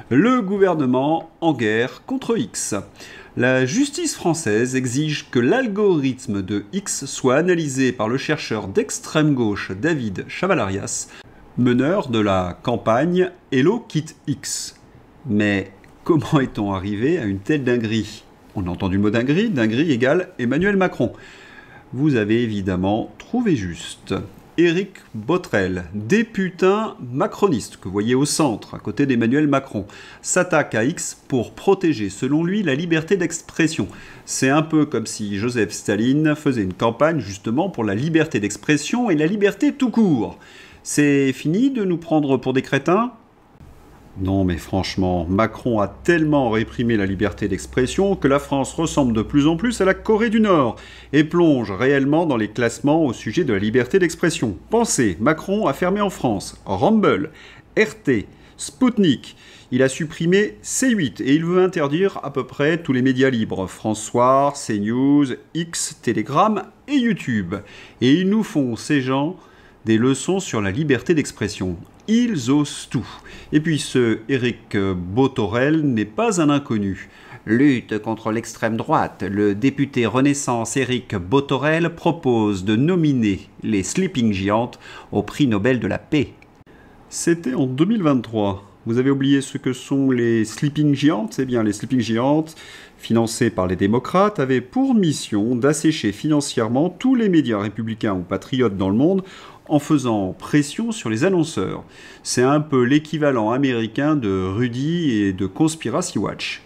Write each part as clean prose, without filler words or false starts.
Le gouvernement en guerre contre X. La justice française exige que l'algorithme de X soit analysé par le chercheur d'extrême gauche David Chavalarias, meneur de la campagne Hello Kit X. Mais comment est-on arrivé à une telle dinguerie? On a entendu le mot dinguerie, dinguerie égale Emmanuel Macron. Vous avez évidemment trouvé juste. Éric Botrel, députin macroniste que vous voyez au centre, à côté d'Emmanuel Macron, s'attaque à X pour protéger, selon lui, la liberté d'expression. C'est un peu comme si Joseph Staline faisait une campagne justement pour la liberté d'expression et la liberté tout court. C'est fini de nous prendre pour des crétins ? Non mais franchement, Macron a tellement réprimé la liberté d'expression que la France ressemble de plus en plus à la Corée du Nord et plonge réellement dans les classements au sujet de la liberté d'expression. Pensez, Macron a fermé en France Rumble, RT, Sputnik, il a supprimé C8 et il veut interdire à peu près tous les médias libres, François, CNews, X, Telegram et YouTube. Et ils nous font, ces gens, des leçons sur la liberté d'expression. Ils osent tout. Et puis ce Éric Botorel n'est pas un inconnu. Lutte contre l'extrême droite, le député Renaissance Éric Botorel propose de nominer les Sleeping Giants au prix Nobel de la paix. C'était en 2023. Vous avez oublié ce que sont les Sleeping Giants? Eh bien, les Sleeping Giants, financés par les démocrates, avaient pour mission d'assécher financièrement tous les médias républicains ou patriotes dans le monde en faisant pression sur les annonceurs. C'est un peu l'équivalent américain de Rudy et de Conspiracy Watch.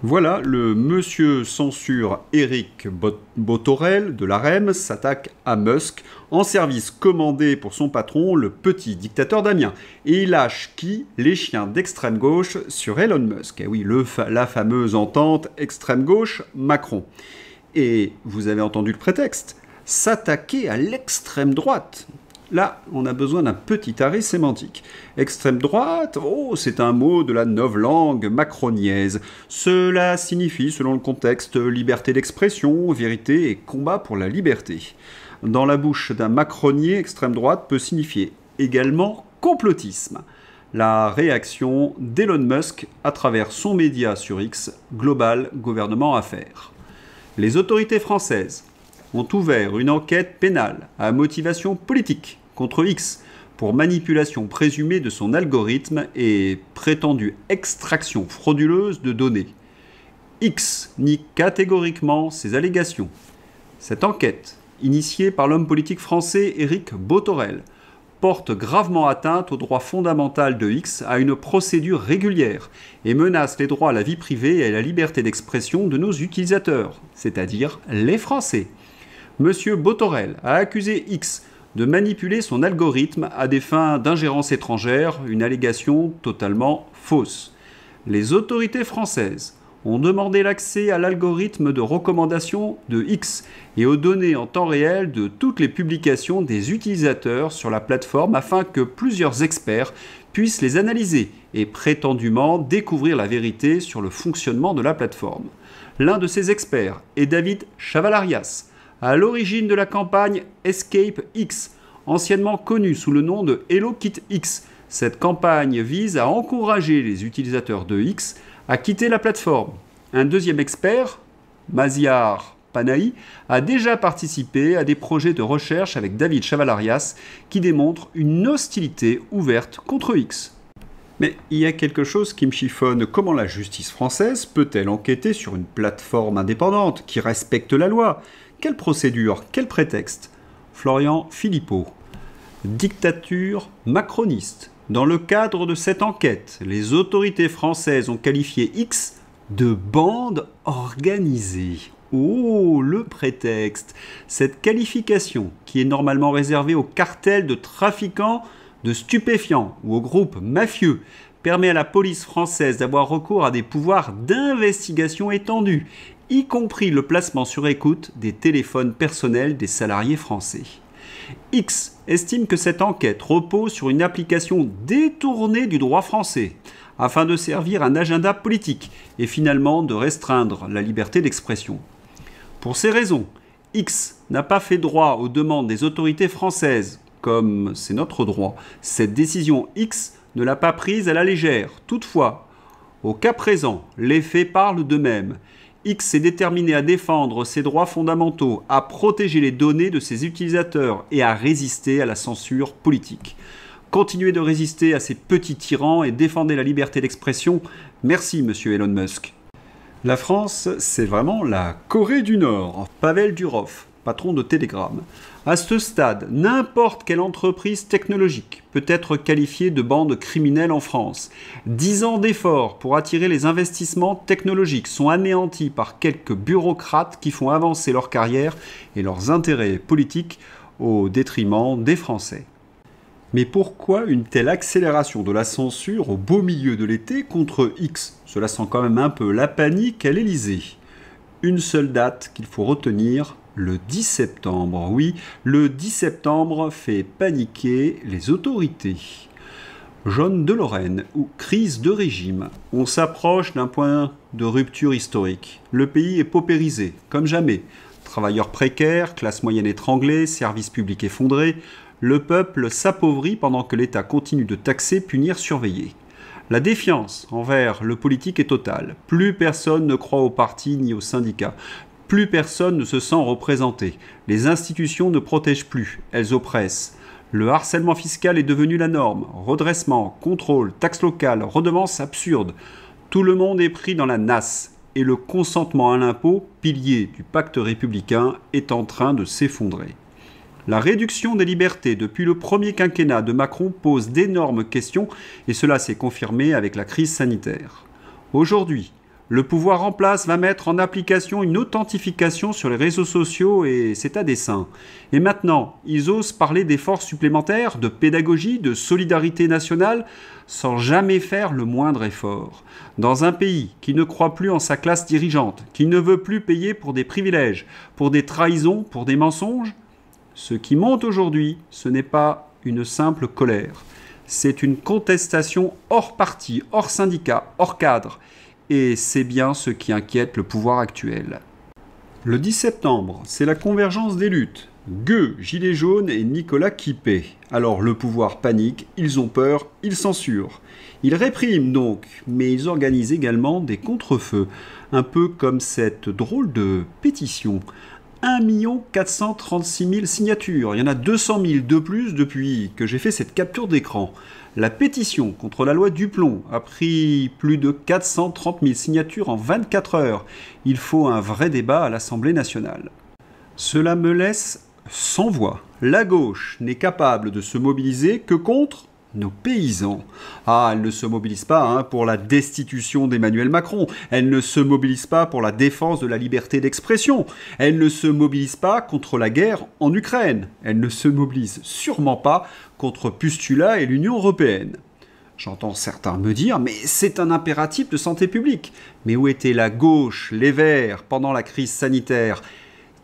Voilà, le monsieur censure Éric Botorel de l'AREM s'attaque à Musk en service commandé pour son patron, le petit dictateur d'Amiens. Et il lâche qui? Les chiens d'extrême gauche sur Elon Musk. Et oui, la fameuse entente extrême gauche Macron. Et vous avez entendu le prétexte? S'attaquer à l'extrême droite. Là, on a besoin d'un petit arrêt sémantique. Extrême droite, oh, c'est un mot de la novlangue macroniaise. Cela signifie, selon le contexte, liberté d'expression, vérité et combat pour la liberté. Dans la bouche d'un macronier, extrême droite peut signifier également complotisme. La réaction d'Elon Musk à travers son média sur X, Global Gouvernement Affaires. Les autorités françaises ont ouvert une enquête pénale à motivation politique contre X pour manipulation présumée de son algorithme et prétendue extraction frauduleuse de données. X nie catégoriquement ces allégations. Cette enquête, initiée par l'homme politique français Éric Botorel, porte gravement atteinte au droit fondamental de X à une procédure régulière et menace les droits à la vie privée et à la liberté d'expression de nos utilisateurs, c'est-à-dire les Français. Monsieur Botorel a accusé X de manipuler son algorithme à des fins d'ingérence étrangère, une allégation totalement fausse. Les autorités françaises ont demandé l'accès à l'algorithme de recommandation de X et aux données en temps réel de toutes les publications des utilisateurs sur la plateforme afin que plusieurs experts puissent les analyser et prétendument découvrir la vérité sur le fonctionnement de la plateforme. L'un de ces experts est David Chavalarias, à l'origine de la campagne Escape X, anciennement connue sous le nom de Hello Kit X. Cette campagne vise à encourager les utilisateurs de X à quitter la plateforme. Un deuxième expert, Maziar Panahi, a déjà participé à des projets de recherche avec David Chavalarias qui démontrent une hostilité ouverte contre X. Mais il y a quelque chose qui me chiffonne. Comment la justice française peut-elle enquêter sur une plateforme indépendante qui respecte la loi? Quelle procédure? Quel prétexte? Florian Philippot. Dictature macroniste. Dans le cadre de cette enquête, les autorités françaises ont qualifié X de bande organisée. Oh, le prétexte! Cette qualification, qui est normalement réservée aux cartels de trafiquants de stupéfiants ou aux groupes mafieux, permet à la police française d'avoir recours à des pouvoirs d'investigation étendus, y compris le placement sur écoute des téléphones personnels des salariés français. X estime que cette enquête repose sur une application détournée du droit français, afin de servir un agenda politique et finalement de restreindre la liberté d'expression. Pour ces raisons, X n'a pas fait droit aux demandes des autorités françaises, comme c'est notre droit. Cette décision X ne l'a pas prise à la légère. Toutefois, au cas présent, les faits parlent d'eux-mêmes. X est déterminé à défendre ses droits fondamentaux, à protéger les données de ses utilisateurs et à résister à la censure politique. Continuez de résister à ces petits tyrans et défendez la liberté d'expression. Merci, monsieur Elon Musk. La France, c'est vraiment la Corée du Nord. Pavel Durov, patron de Telegram. À ce stade, n'importe quelle entreprise technologique peut être qualifiée de bande criminelle en France. 10 ans d'efforts pour attirer les investissements technologiques sont anéantis par quelques bureaucrates qui font avancer leur carrière et leurs intérêts politiques au détriment des Français. Mais pourquoi une telle accélération de la censure au beau milieu de l'été contre X? Cela sent quand même un peu la panique à l'Élysée. Une seule date qu'il faut retenir, le 10 septembre. Oui, le 10 septembre fait paniquer les autorités. Jaune de Lorraine ou crise de régime. On s'approche d'un point de rupture historique. Le pays est paupérisé, comme jamais. Travailleurs précaires, classe moyenne étranglée, services publics effondrés. Le peuple s'appauvrit pendant que l'État continue de taxer, punir, surveiller. La défiance envers le politique est totale. Plus personne ne croit aux partis ni aux syndicats. Plus personne ne se sent représenté. Les institutions ne protègent plus, elles oppressent. Le harcèlement fiscal est devenu la norme. Redressement, contrôle, taxes locales, redevances absurdes. Tout le monde est pris dans la nasse. Et le consentement à l'impôt, pilier du pacte républicain, est en train de s'effondrer. La réduction des libertés depuis le premier quinquennat de Macron pose d'énormes questions et cela s'est confirmé avec la crise sanitaire. Aujourd'hui, le pouvoir en place va mettre en application une authentification sur les réseaux sociaux et c'est à dessein. Et maintenant, ils osent parler d'efforts supplémentaires, de pédagogie, de solidarité nationale, sans jamais faire le moindre effort. Dans un pays qui ne croit plus en sa classe dirigeante, qui ne veut plus payer pour des privilèges, pour des trahisons, pour des mensonges, ce qui monte aujourd'hui, ce n'est pas une simple colère. C'est une contestation hors parti, hors syndicat, hors cadre. Et c'est bien ce qui inquiète le pouvoir actuel. Le 10 septembre, c'est la convergence des luttes. Gueux, Gilets jaunes et Nicolas Quipet. Alors le pouvoir panique, ils ont peur, ils censurent. Ils répriment donc, mais ils organisent également des contre-feux. Un peu comme cette drôle de pétition. 1 436 000 signatures. Il y en a 200 000 de plus depuis que j'ai fait cette capture d'écran. La pétition contre la loi Duplon a pris plus de 430 000 signatures en 24 heures. Il faut un vrai débat à l'Assemblée nationale. Cela me laisse sans voix. La gauche n'est capable de se mobiliser que contre nos paysans. Ah, elle ne se mobilise pas pour la destitution d'Emmanuel Macron. Elle ne se mobilise pas pour la défense de la liberté d'expression. Elle ne se mobilise pas contre la guerre en Ukraine. Elle ne se mobilise sûrement pas contre Pustula et l'Union européenne. J'entends certains me dire « mais c'est un impératif de santé publique ». Mais où était la gauche, les Verts, pendant la crise sanitaire?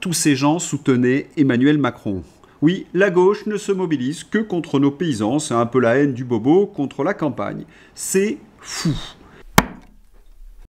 Tous ces gens soutenaient Emmanuel Macron. Oui, la gauche ne se mobilise que contre nos paysans, c'est un peu la haine du bobo contre la campagne. C'est fou.